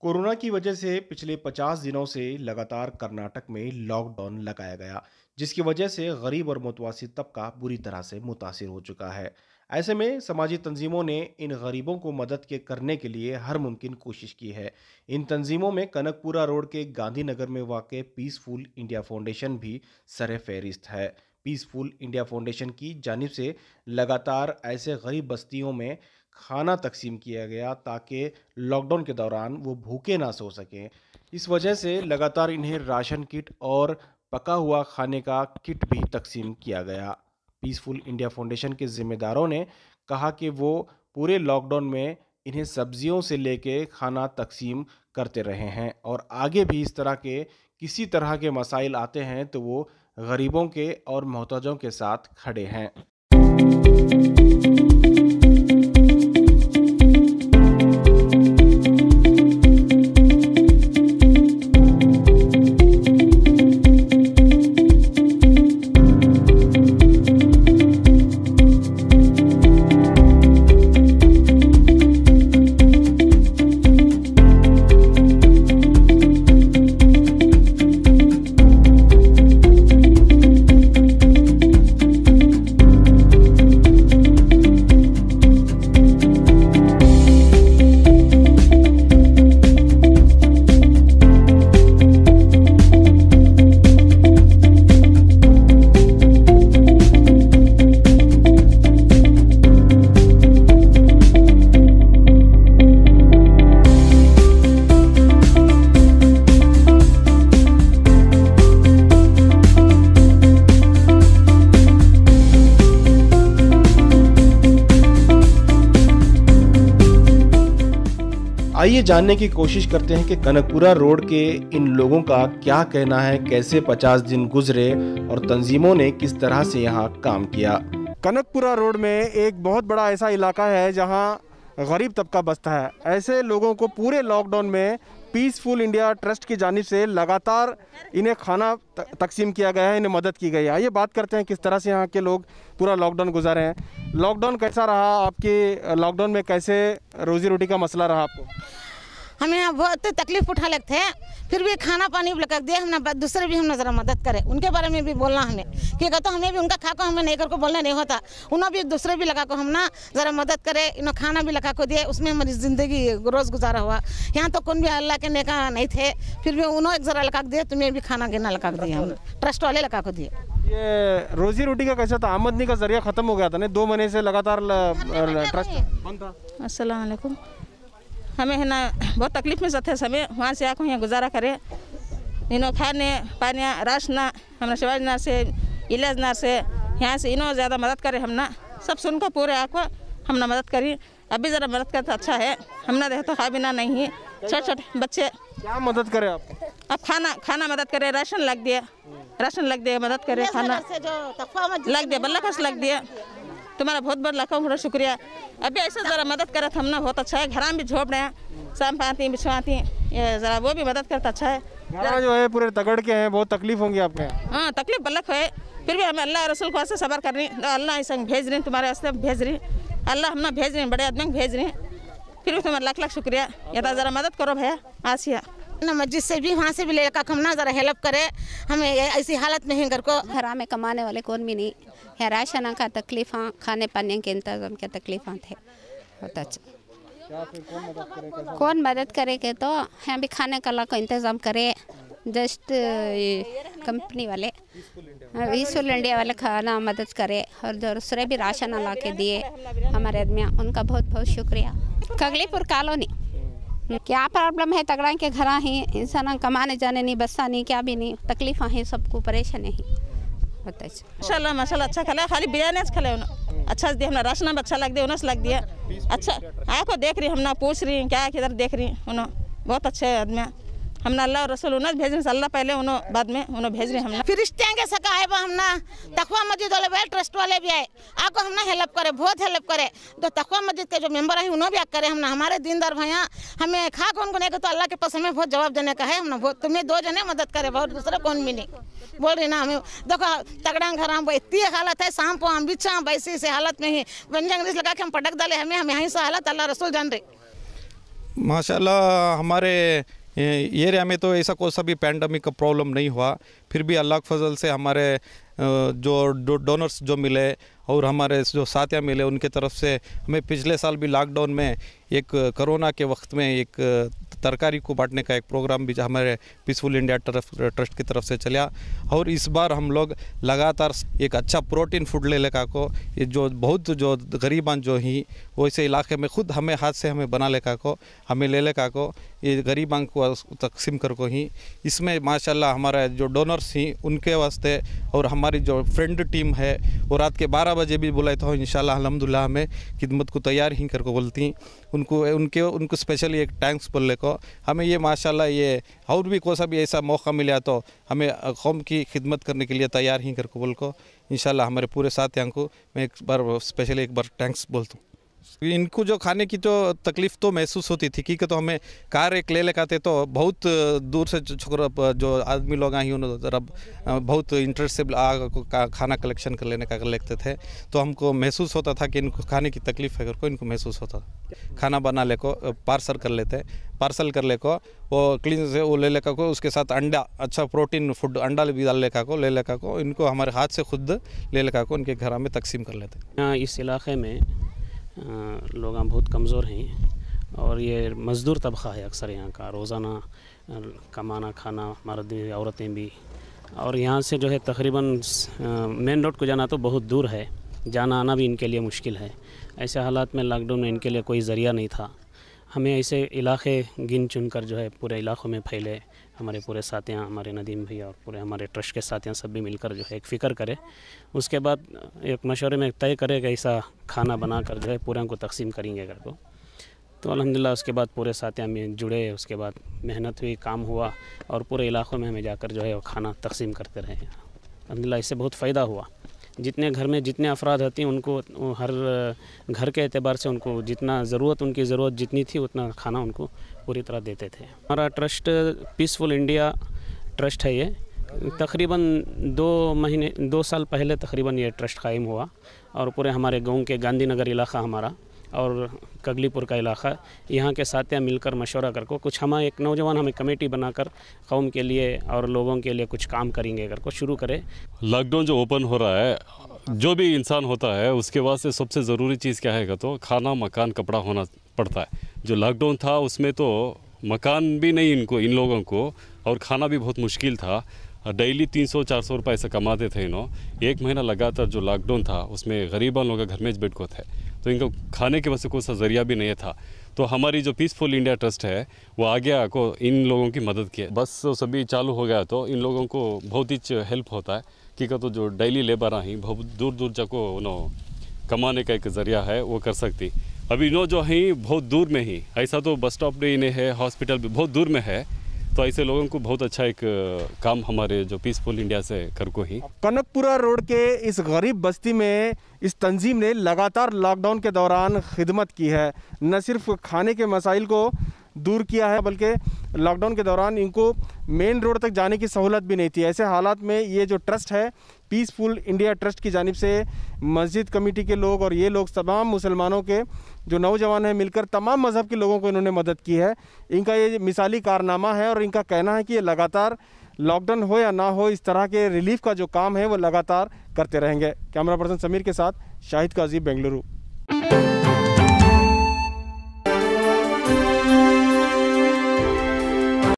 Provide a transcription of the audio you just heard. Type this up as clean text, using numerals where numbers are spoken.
Corona की वजह से पिछले 50 दिनों से लगातार कर्नाटक में लॉकडाउन लगाया गया, जिसकी वजह से गरीब और मुतवस्सित तबका बुरी तरह से मुतासिर हो चुका है। ऐसे में समाजी तंजीमों ने इन गरीबों को मदद के करने के लिए हर मुमकिन कोशिश की है। इन तंजीमों में कनकपुरा रोड के गांधीनगर में वाक़ पीसफुल इंडिया फाउंडेशन भी सर फहरिस्त है। पीसफुल इंडिया फाउंडेशन की जानिब से लगातार ऐसे गरीब बस्तियों में खाना तकसीम किया गया ताकि लॉकडाउन के दौरान वो भूखे ना सो सकें। इस वजह से लगातार इन्हें राशन किट और पका हुआ खाने का किट भी तकसीम किया गया। पीसफुल इंडिया फाउंडेशन के ज़िम्मेदारों ने कहा कि वो पूरे लॉकडाउन में इन्हें सब्जियों से लेके खाना तकसीम करते रहे हैं और आगे भी इस तरह के किसी तरह के मसाइल आते हैं तो वो गरीबों के और मोहताजों के साथ खड़े हैं। आइए जानने की कोशिश करते हैं कि कनकपुरा रोड के इन लोगों का क्या कहना है, कैसे 50 दिन गुजरे और तंजीमों ने किस तरह से यहाँ काम किया। कनकपुरा रोड में एक बहुत बड़ा ऐसा इलाका है जहाँ गरीब तबका बसता है। ऐसे लोगों को पूरे लॉकडाउन में पीसफुल इंडिया ट्रस्ट की जानिब से लगातार इन्हें खाना तकसीम किया गया है, इन्हें मदद की गई है। आइए बात करते हैं किस तरह से यहाँ के लोग पूरा लॉकडाउन गुजारे हैं। लॉकडाउन कैसा रहा आपके? लॉकडाउन में कैसे रोजी रोटी का मसला रहा आपको? हमें यहाँ बहुत तकलीफ उठा लगते हैं, फिर भी खाना पानी भी लगा दिए हमने। दूसरे भी हमने ज़रा मदद करे, उनके बारे में भी बोलना हमें कि कहते हमें भी उनका खा को हमें नहीं कर को बोलना नहीं होता। उन्होंने भी दूसरे भी लगा को हम ना ज़रा मदद करे, इन्होंने खाना भी लगा को दिए, उसमें हमारी ज़िंदगी रोज़ गुजारा हुआ। यहाँ तो कौन भी अल्लाह के नेका नहीं थे, फिर भी उन्होंने एक ज़रा लगा दिए, तुम्हें भी खाना गिना लगा दिए, हम ट्रस्ट वाले लगा को दिए। ये रोजी रोटी का कैसा था? आमदनी का जरिया ख़त्म हो गया था ना, 2 महीने से लगातार ट्रस्ट बंद था। अस्सलाम वालेकुम। हमें है ना बहुत तकलीफ में थे समय, वहाँ से आकर यहाँ गुजारा करे। इन्हों खाने पानी राशन हमने शिवाजी से इलाज ना से यहाँ से इन्हों ज़्यादा मदद करे। हमने सब सुनकर पूरे आको हमने मदद करी। अभी ज़रा मदद करते अच्छा है। हमने देख तो खा बिना नहीं, छोटे छोटे बच्चे क्या मदद करे आप? अब खाना मदद करे, राशन लग दिया, मदद करे, खाना लग दिया, बल्ला कस लग दिया। तुम्हारा बहुत बहुत लाखों बड़ा शुक्रिया। अभी ऐसा ज़रा मदद करे हमने बहुत अच्छा है। घर में भी झोप रहे हैं, शाम पाती बिछवाती, ये ज़रा वो भी मदद करता अच्छा है। जो है पूरे तगड़ के हैं, बहुत तकलीफ होंगी आपके? हाँ तकलीफ बल्लक है, फिर भी हमें अल्लाह रसूल को ऐसे सबर कर रही, अल्लाह ऐसा भेज रही, तुम्हारे वास्ते भेज रही, अल्लाह हमने भेज रही, बड़े आदमी भेज रही। फिर भी तुम्हारा लाख शुक्रिया। या तो ज़रा मदद करो भैया। आसिया ना मस्जिद से भी वहाँ से भी लेकर हम ना ज़रा हेल्प करे, हमें ऐसी हालत में ही घर को हरा में कमाने वाले कौन भी नहीं है। राशन का तकलीफ, खाने पाने के इंतजाम के तकलीफ थे। बहुत अच्छा। कौन मदद करेगा तो यहाँ भी खाने का को इंतज़ाम करे। जस्ट कंपनी वाले पीसफुल इंडिया वाले खाना मदद करे और दूसरे भी राशन ला के दिए हमारे आदमी, उनका बहुत बहुत शुक्रिया। कगलीपुर कॉलोनी क्या प्रॉब्लम है? तगड़ा के घर ही इंसान कमाने जाने नहीं, बसा नहीं, क्या भी नहीं, तकलीफ है, सबको परेशान है। माशाल्लाह माशाल्लाह अच्छा खिलाया, खाली बिरयानी खिलाया उन्होंने अच्छा दिया। हमने राशन भी अच्छा लग दिया, उन्हें लग दिया अच्छा। आपको देख रही, हमने पूछ रही क्या किधर देख रही, उन्होंने बहुत अच्छे आदमी। हमने अल्लाह और रसूल उन्हें भेज रहे, अल्लाह पहले उन्होंने बाद में उन्हें भेज रहे। हमने फिर रिश्ते के सका है हमने तकवा मस्जिद वाले भी ट्रस्ट वाले भी आए, आपको हमने हेल्प करे, बहुत हेल्प करे। तो तकवा मस्जिद के जो मेंबर है उन्होंने भी करे। हमने हमारे दीनदार भैया हमें खा कौन को नहीं, तो अल्लाह के पास हमें बहुत जवाब देने का है। हमने बहुत तुम्हें 2 जने मदद करे, बहुत दूसरा कौन भी नहीं बोल रही ना। हमें देखो तगड़ा घर हम इतनी हालत है, शाम को हम बिछा वैसी से हालत में ही व्यंजन लगा के हम पटक डाले, हमें हम यहीं से हालत अल्लाह रसूल जान रहे। माशाल्लाह हमारे एरिया में तो ऐसा कोई सा भी पैंडमिक का प्रॉब्लम नहीं हुआ। फिर भी अल्लाह के फजल से हमारे जो डोनर्स जो मिले और हमारे जो साथियाँ मिले उनके तरफ से हमें पिछले साल भी लॉकडाउन में एक कोरोना के वक्त में एक तरकारी को बांटने का एक प्रोग्राम भी हमारे पीसफुल इंडिया ट्रस्ट की तरफ से चला। और इस बार हम लोग लगातार एक अच्छा प्रोटीन फूड ले लेका को, ये जो बहुत जो गरीबान जो ही वैसे इलाके में खुद हमें हाथ से हमें बना लेका को, हमें ले लेका को, ये गरीबान को तकसीम कर को ही। इसमें माशाल्लाह हमारा जो डोनर्स ही उनके वास्ते और हमारी जो फ्रेंड टीम है वो रात के 12 बजे भी बुलाए तो इंशाल्लाह अल्हम्दुलिल्लाह हमें खिदमत को तैयार ही कर को बोलती उनको स्पेशली एक टैंक्स बोलने को। हमें ये माशाल्लाह ये और भी कोई सा भी ऐसा मौका मिला तो हमें कौम की खिदमत करने के लिए तैयार ही कर को बोल को इंशाल्लाह हमारे पूरे साथियों को मैं एक बार स्पेशली एक बार टैंक्स बोलता हूँ। इनको जो खाने की जो तकलीफ़ तो महसूस होती थी कि तो हमें कार एक ले लेकर आते तो बहुत दूर से छोकरा जो आदमी लोग आई उन्होंने ज़रा बहुत इंटरेस्ट से खाना कलेक्शन कर लेने का लेते थे, तो हमको महसूस होता था कि इनको खाने की तकलीफ़ है को इनको महसूस होता। खाना बना ले को पार्सल कर ले को वो क्लीन से वो ले लेकर को, उसके साथ अंडा अच्छा प्रोटीन फूड अंडा भी डाल लेकर को ले लेकर को इनको हमारे हाथ से खुद ले लेकर को उनके घर में तकसीम कर लेते। इस इलाके में लोग बहुत कमज़ोर हैं और ये मज़दूर तबक़ा है अक्सर यहाँ का, रोज़ाना कमाना खाना मर्द भी औरतें भी। और यहाँ से जो है तकरीबन मेन रोड को जाना तो बहुत दूर है, जाना आना भी इनके लिए मुश्किल है। ऐसे हालात में लॉकडाउन में इनके लिए कोई ज़रिया नहीं था। हमें ऐसे इलाके गिन चुन कर जो है पूरे इलाक़ों में फैले हमारे पूरे साथियाँ, हमारे नदीम भैया और पूरे हमारे ट्रस्ट के साथियाँ सब भी मिलकर जो है एक फ़िक्र करे, उसके बाद एक मशवरे में तय करे कि ऐसा खाना बना कर जो है पूरे को तकसीम करेंगे घर को। तो अल्हम्दुलिल्लाह उसके बाद पूरे साथियाँ में जुड़े, उसके बाद मेहनत हुई, काम हुआ और पूरे इलाक़ों में हमें जाकर जो है वो खाना तकसीम करते रहे। अल्हम्दुलिल्लाह इससे बहुत फ़ायदा हुआ। जितने घर में जितने अफराद होती हैं उनको हर घर के एतबार से उनको जितना ज़रूरत उनकी ज़रूरत जितनी थी उतना खाना उनको पूरी तरह देते थे। हमारा ट्रस्ट पीसफुल इंडिया ट्रस्ट है। ये तकरीबन 2 साल पहले तकरीबन ये ट्रस्ट कायम हुआ और पूरे हमारे गांव के गांधीनगर इलाका हमारा और कगलीपुर का इलाका, यहाँ के साथियाँ मिलकर मशवरा कर को कुछ हमारे एक नौजवान हमें कमेटी बनाकर कौम के लिए और लोगों के लिए कुछ काम करेंगे कर को शुरू करें। लॉकडाउन जो ओपन हो रहा है, जो भी इंसान होता है उसके वास्ते सबसे ज़रूरी चीज़ क्या है तो खाना मकान कपड़ा होना पड़ता है। जो लॉकडाउन था उसमें तो मकान भी नहीं इन लोगों को और खाना भी बहुत मुश्किल था। डेली 300-400 रुपये ऐसा कमाते थे एक महीना लगातार जो लॉकडाउन था उसमें गरीबा लोग घर में बैठ को थे, तो इनको खाने के वजह से कोई सा ज़रिया भी नहीं था। तो हमारी जो पीसफुल इंडिया ट्रस्ट है वो आगे आको इन लोगों की मदद की। बस सभी चालू हो गया तो इन लोगों को बहुत ही हेल्प होता है कि तो जो डेली लेबर ही बहुत दूर दूर जाको कमाने का एक ज़रिया है वो कर सकती। अभी जो है बहुत दूर में ही, ऐसा तो बस स्टॉप भी नहीं है, हॉस्पिटल भी बहुत दूर में है, तो ऐसे लोगों को बहुत अच्छा एक काम हमारे जो पीसफुल इंडिया से कर को ही। कनकपुरा रोड के इस गरीब बस्ती में इस तंजीम ने लगातार लॉकडाउन के दौरान खिदमत की है। न सिर्फ खाने के मसाइल को दूर किया है बल्कि लॉकडाउन के दौरान इनको मेन रोड तक जाने की सहूलत भी नहीं थी। ऐसे हालात में ये जो ट्रस्ट है पीसफुल इंडिया ट्रस्ट की जानिब से मस्जिद कमेटी के लोग और ये लोग तमाम मुसलमानों के जो नौजवान हैं मिलकर तमाम मज़हब के लोगों को इन्होंने मदद की है। इनका ये मिसाली कारनामा है और इनका कहना है कि ये लगातार लॉकडाउन हो या ना हो इस तरह के रिलीफ का जो काम है वो लगातार करते रहेंगे। कैमरा पर्सन समीर के साथ शाहिद काजी, बेंगलुरु।